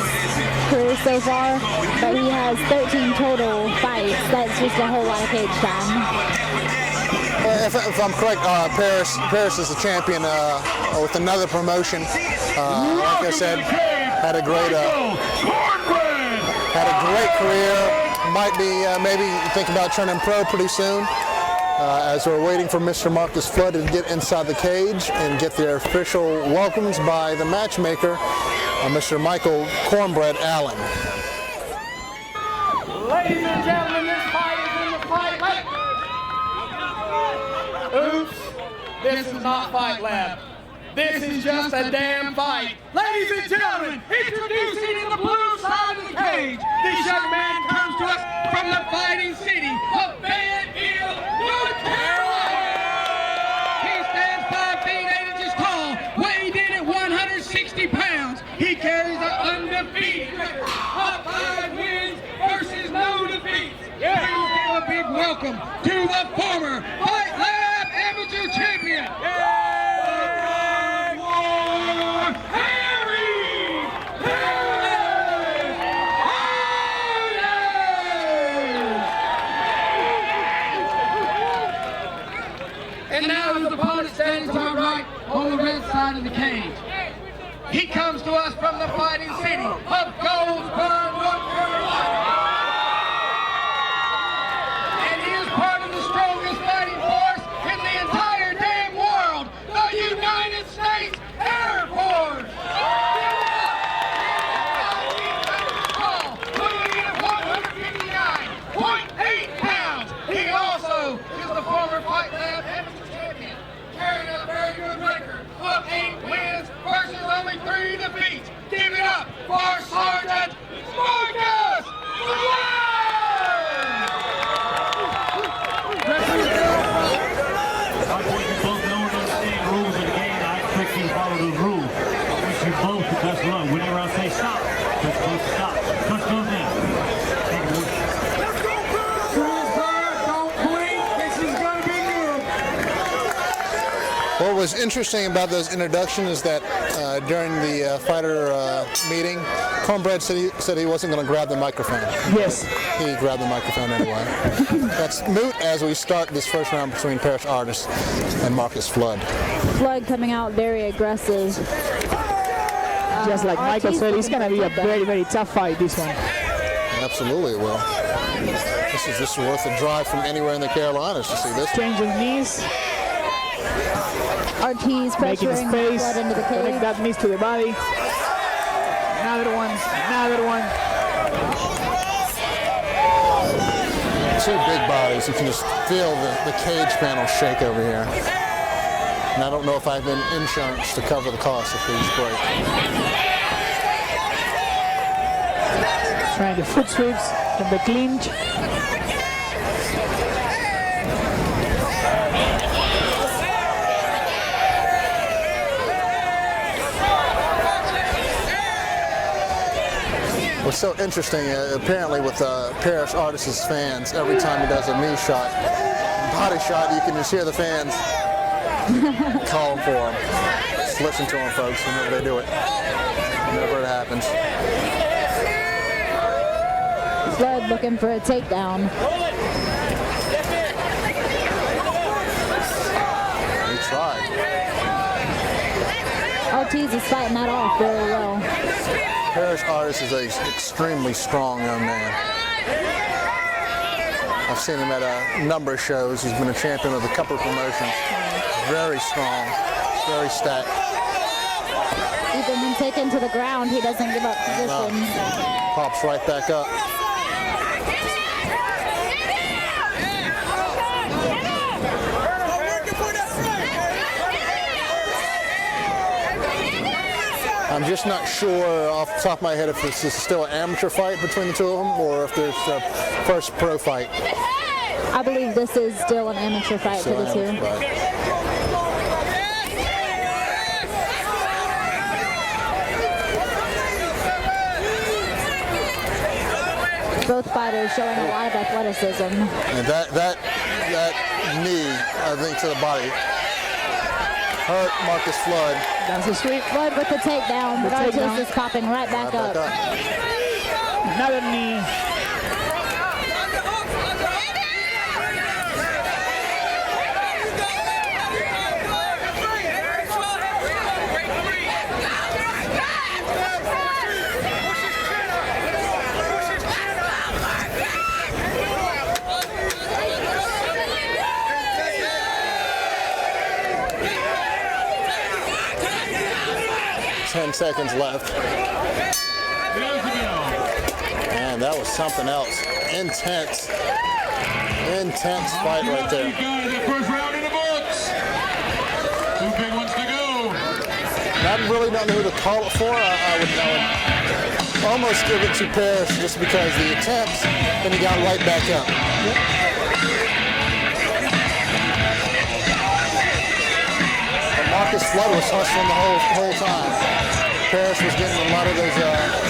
[SPEAKER 3] career so far, but he has 13 total fights. That's just a whole lot of cage time.
[SPEAKER 2] If I'm correct, Paris is the champion with another promotion. Like I said, had a great career. Might be maybe think about turning pro pretty soon. As we're waiting for Mr. Marcus Flood to get inside the cage and get their official welcomes by the matchmaker, Mr. Michael Cornbread Allen.
[SPEAKER 6] Ladies and gentlemen, this fight is in the fight lab. Oops, this is not Fight Lab. This is just a damn fight. Ladies and gentlemen, introducing in the blue side of the cage, this young man comes to us from the fighting city of Fayetteville, North Carolina. He stands 5 feet 8 inches tall, weighed in welcome to the former Fight Lab Amateur Champion, And now his opponent standing to our right on the red side of the cage. He comes to us from the fighting city of Goldsboro, North Carolina. And he is part of the strongest fighting force in the entire damn world, the United States Air Force. Weighing in at 159.8 pounds. He also is the former Fight Lab Amateur Champion, carrying a very good record of 8 wins versus only 3 defeats. Give it up for Sergeant Marcus Flood!
[SPEAKER 9] I think you both know and understand rules of the game. I expect you to follow those rules. I wish you both the best luck. Whenever I say stop, you're supposed to stop. Touch goes in. Take it, boys.
[SPEAKER 6] Don't quit. This is going to be good.
[SPEAKER 2] What was interesting about those introductions is that during the fighter meeting, Cornbread said he wasn't going to grab the microphone.
[SPEAKER 4] Yes.
[SPEAKER 2] He grabbed the microphone anyway. That's moot as we start this first round between Parrish Artist and Marcus Flood.
[SPEAKER 3] Flood coming out very aggressive.
[SPEAKER 4] Just like Michael
[SPEAKER 3] Ortiz
[SPEAKER 4] said, it's
[SPEAKER 3] looking
[SPEAKER 4] going to
[SPEAKER 3] for
[SPEAKER 4] be a
[SPEAKER 3] a takedown.
[SPEAKER 4] very, very tough fight, this one.
[SPEAKER 2] Absolutely it will. This is worth a drive from anywhere in the Carolinas to see this.
[SPEAKER 4] Changing knees,
[SPEAKER 3] Ortiz
[SPEAKER 4] making
[SPEAKER 3] pressuring
[SPEAKER 4] space,
[SPEAKER 3] Flood into the
[SPEAKER 4] connect
[SPEAKER 3] cage.
[SPEAKER 4] that knees to the body. Another one, another one.
[SPEAKER 2] Two big bodies. You can just feel the cage panel shake over here. And I don't know if I have insurance to cover the cost if these break.
[SPEAKER 4] Trying the foot sweeps from the clinch.
[SPEAKER 2] What's so interesting, apparently with Parrish Artist's fans, every time he does a knee shot, body shot, you can just hear the fans calling for him. Just listen to them, folks, whenever they do it. Whenever it happens.
[SPEAKER 3] Flood looking for a takedown.
[SPEAKER 2] He tried.
[SPEAKER 3] Ortiz is fighting that off very well.
[SPEAKER 2] Parrish Artist is an extremely strong young man. I've seen him at a number of shows. He's been a champion of a couple of promotions. Very strong, very stacked.
[SPEAKER 3] Even when taken to the ground, he doesn't give up position.
[SPEAKER 2] Pops right back up. I'm just not sure off the top of my head if this is still an amateur fight between the two of them or if there's the first pro fight.
[SPEAKER 3] I believe this is still an amateur fight for the two. Both fighters showing a lot of athleticism.
[SPEAKER 2] And that knee, I think, to the body hurt Marcus Flood.
[SPEAKER 4] That's a sweep.
[SPEAKER 3] Flood with the takedown, but Ortiz is popping right back up.
[SPEAKER 4] Another knee.
[SPEAKER 2] Ten seconds left. Man, that was something else. Intense fight right there.
[SPEAKER 1] First round in the books. Two big ones to go.
[SPEAKER 2] I really don't know who to call it for. I would almost give it to Parrish just because the attempts, then he got right back up. Marcus Flood was hustling the whole time. Parrish was getting a lot of those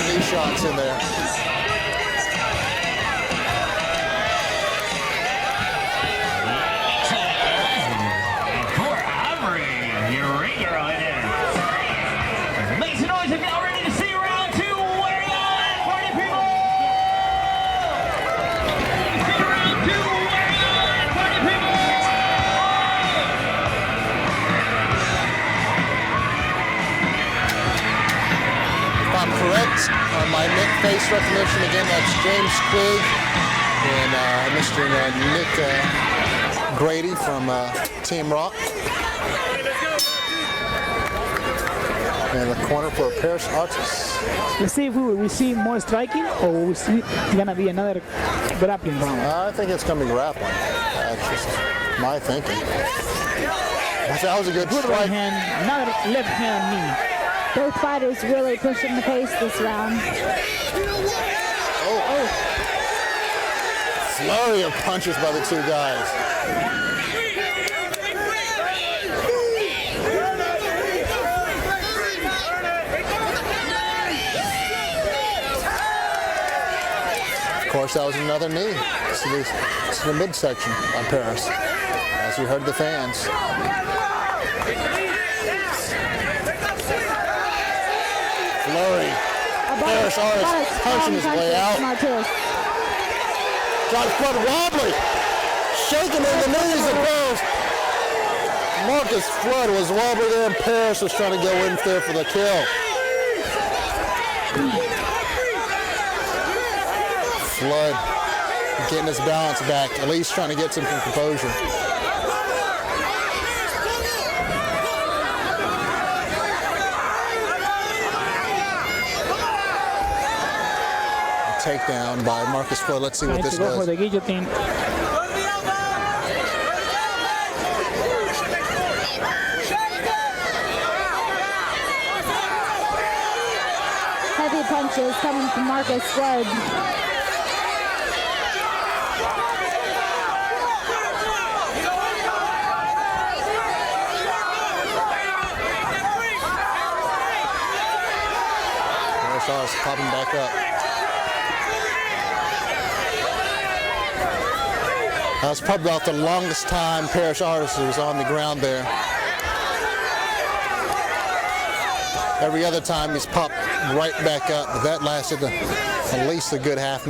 [SPEAKER 2] knee shots in there. my face recognition again, that's James Quigg and Mr. Nick Grady from Team Rock. And the corner for Paris Artis.
[SPEAKER 4] Let's see if we will receive more striking or will we see it's gonna be another grappling round.
[SPEAKER 2] I think it's gonna be grappling. That's just my thinking. That was a good strike.
[SPEAKER 4] Right hand, another left hand knee.
[SPEAKER 3] Both fighters really pushing the pace this round.
[SPEAKER 2] Oh. Flurry of punches by the two guys. Of course, that was another knee to the midsection on Paris, as you heard the fans. Flurry. Paris Artis punching his way out. Got Flood wobbly. Shaking in the knees of Paris. Marcus Flood was wobbly there and Paris was trying to go in there for the kill. Flood getting his balance back, at least trying to get some composure. Takedown by Marcus Flood. Let's see what this does.
[SPEAKER 4] For the guillotine.
[SPEAKER 3] Heavy punches coming from Marcus Flood.
[SPEAKER 2] Paris Artis popping back up. That's probably about the longest time Paris Artis was on the ground there. Every other time he's popped right back up, but that lasted at least a good half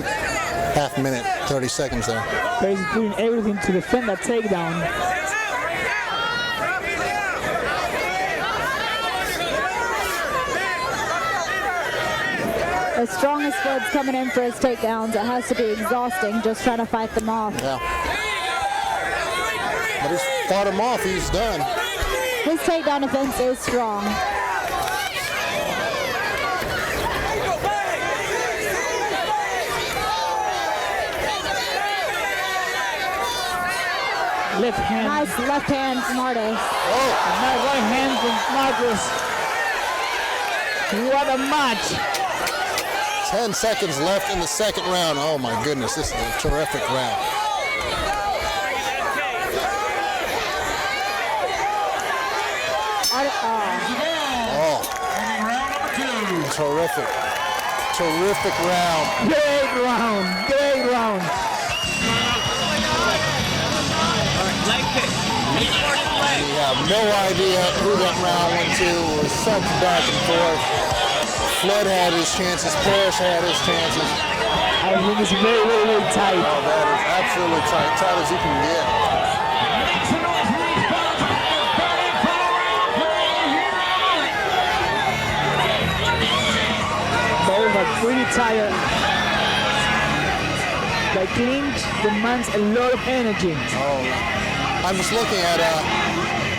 [SPEAKER 2] minute, 30 seconds there.
[SPEAKER 4] Paris is doing everything to defend that takedown.
[SPEAKER 3] As strong as Flood's coming in for his takedowns, it has to be exhausting just trying to fight them off.
[SPEAKER 2] Yeah. But he's fought him off, he's done.
[SPEAKER 3] His takedown defense is strong.
[SPEAKER 4] Left hand.
[SPEAKER 3] Nice left hand from Artis.
[SPEAKER 4] Oh, nice right hand from Marcus. What a match.
[SPEAKER 2] 10 seconds left in the second round. Oh my goodness, this is a terrific round. Terrific. Terrific round.
[SPEAKER 4] Great round. Great round.
[SPEAKER 2] We have no idea who that round went to. It was such back and forth. Flood had his chances. Paris had his chances.
[SPEAKER 4] I think it's very, very, very tight.
[SPEAKER 2] Oh, that is absolutely tight. Tight as you can get.
[SPEAKER 4] Both are pretty tired. The clinch demands a lot of energy.
[SPEAKER 2] Oh, I'm just looking at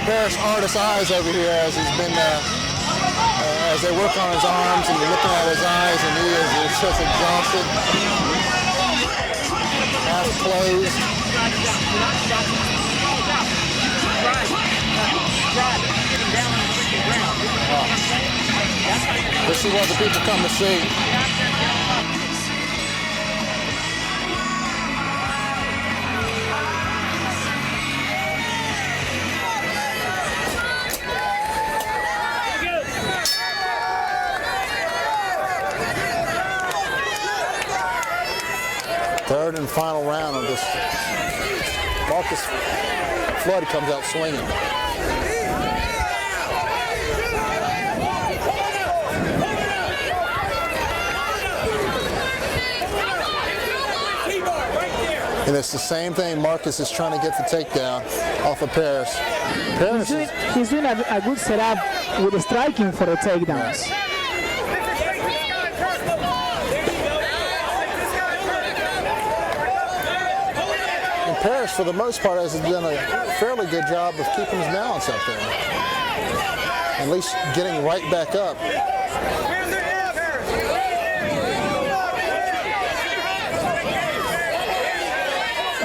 [SPEAKER 2] Paris Artis' eyes over here as he's been, as they work on his arms and looking at his eyes, and he is just exhausted. Half closed. Oh. This is what the people come to see. Third and final round of this. Marcus Flood comes out swinging. And it's the same thing. Marcus is trying to get the takedown off of Paris.
[SPEAKER 4] He's doing a good setup with the striking for the takedowns.
[SPEAKER 2] Parrish, for the most part, has done a fairly good job of keeping his balance up there. At least getting right back up.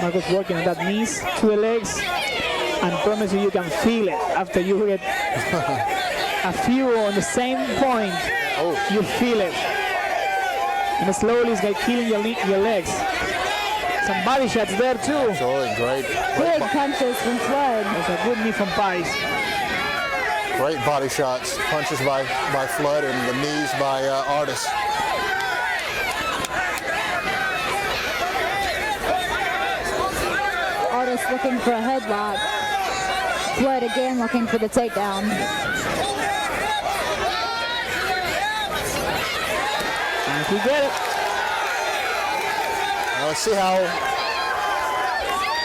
[SPEAKER 4] Marcos working on that knees to the legs, and promise you can feel it after you get a few on the same point.
[SPEAKER 2] Oh.
[SPEAKER 4] You feel it, and slowly it's like killing your legs. Some body shots there too.
[SPEAKER 2] Absolutely great.
[SPEAKER 3] Big punches from Flood.
[SPEAKER 4] That's a good knee from Pice.
[SPEAKER 2] Great body shots. Punches by Flood and the knees by Artis.
[SPEAKER 3] Artis looking for a headlock. Flood again looking for the takedown.
[SPEAKER 4] And if we get it.
[SPEAKER 2] Now let's see how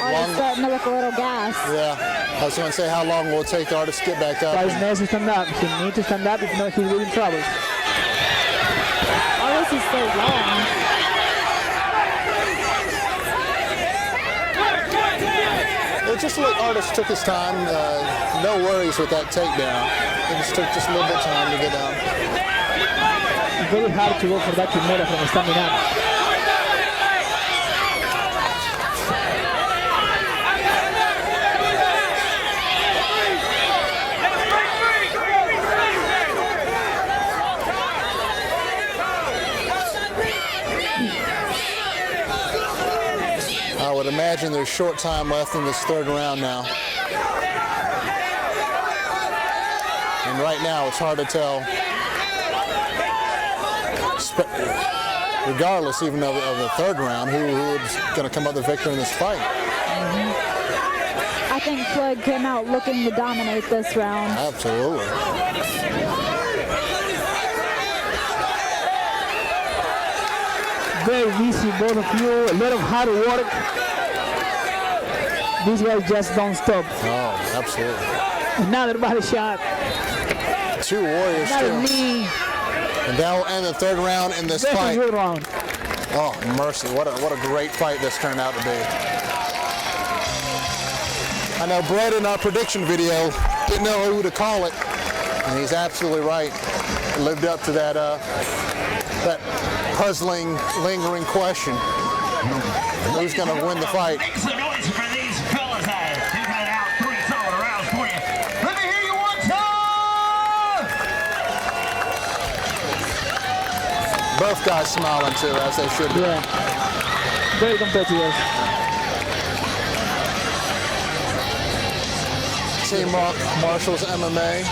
[SPEAKER 3] Artis starting to look a little gas.
[SPEAKER 2] Yeah, I was going to say how long will it take Artis to get back up.
[SPEAKER 4] Pice needs to stand up. He needs to stand up, if not he'll be in trouble.
[SPEAKER 3] Artis is so long.
[SPEAKER 2] It just looked like Artis took his time. No worries with that takedown. It just took just a little bit of time to get down.
[SPEAKER 4] It's very hard to go for that Kimura from standing up.
[SPEAKER 2] I would imagine there's short time left in this third round now. And right now it's hard to tell, regardless even of the third round, who is going to come up the victor in this fight.
[SPEAKER 3] I think Flood came out looking to dominate this round.
[SPEAKER 2] Absolutely.
[SPEAKER 4] Very easy, both of you. A lot of hard work. These guys just don't stop.
[SPEAKER 2] Oh, absolutely.
[SPEAKER 4] Another body shot.
[SPEAKER 2] Two warriors
[SPEAKER 4] Another
[SPEAKER 2] still.
[SPEAKER 4] knee.
[SPEAKER 2] And that will end the third round in this
[SPEAKER 4] That's
[SPEAKER 2] fight.
[SPEAKER 4] a good round.
[SPEAKER 2] Oh, mercy. What a great fight this turned out to be. I know Brett in our prediction video didn't know who to call it. And he's absolutely right. Lived up to that puzzling, lingering question. Who's going to win the fight?
[SPEAKER 9] Make some noise for these fellas. They've had out 3 solid rounds for you. Let me hear you one time.
[SPEAKER 2] Both guys smiling too, as they should be.
[SPEAKER 4] Yeah. Very competitive.
[SPEAKER 2] Team Marshall's MMA.